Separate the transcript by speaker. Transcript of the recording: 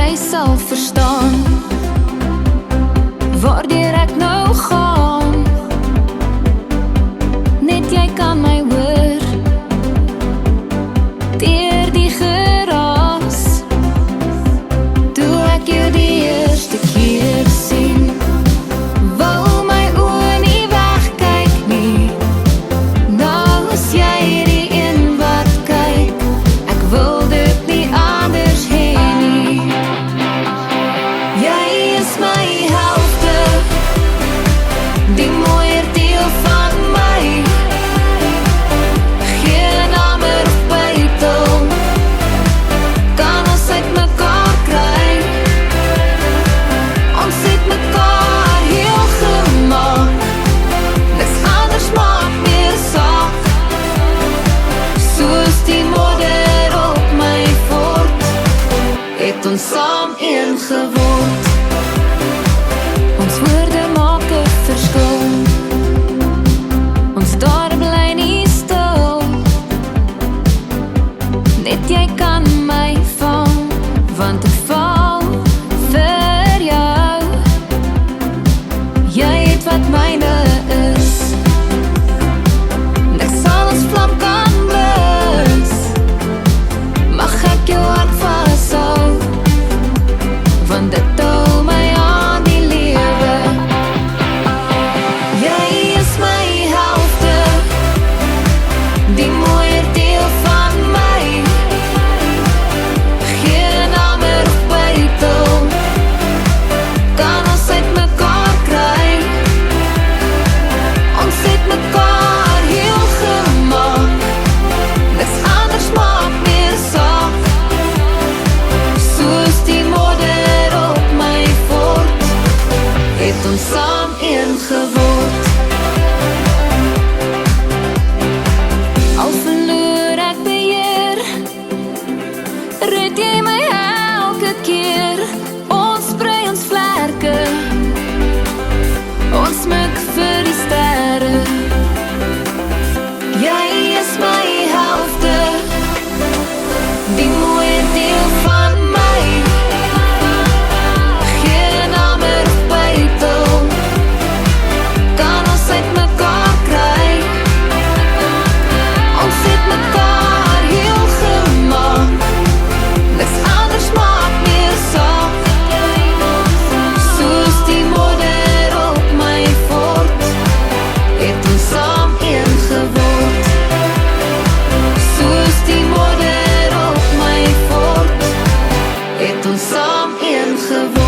Speaker 1: jy sal verstaan waardeur ek nou gaan. Net jy kan my hoor deur die geraas. Toe ek jou die eerste keer sien, wou my oë nie wegkyk nie. Nou is jy die een wat kyk, ek wil dit nie anders hê nie. Jy is my helfte, die mooier deel van my. Geen ander buitel kan ons uit mekaar kry. Ons het mekaar heel gemaak, niks anders maak meer saak. Soos die modder op my fort, het ons saam een geword. Ons woorde maak 'n verskil, ons daar bly nie stil. Net jy kan my vang, want ek val vir jou. Jy het wat myne is, ek sal ons vlam kan blus. Mag ek jou hart vashou, want dit hou my aan die lewe. Jy is my helfte, die mooier deel van my. Geen ander buitel kan ons uit mekaar kry. Ons het mekaar heel gemaak, niks anders maak meer saak. Soos die modder op my fort, het ons saam een geword. Al verloor ek beheer, red jy my elke keer. Ons sprei ons vlerke, ons mik vir die sterre. Jy is my helfte, die mooie deel van my. Geen ander buitel kan ons uit mekaar kry. Ons het mekaar heel gemaak, niks anders maak meer saak. Soos die modder op my fort, het ons saam een geword. Soos die modder op my fort, het ons saam een geword.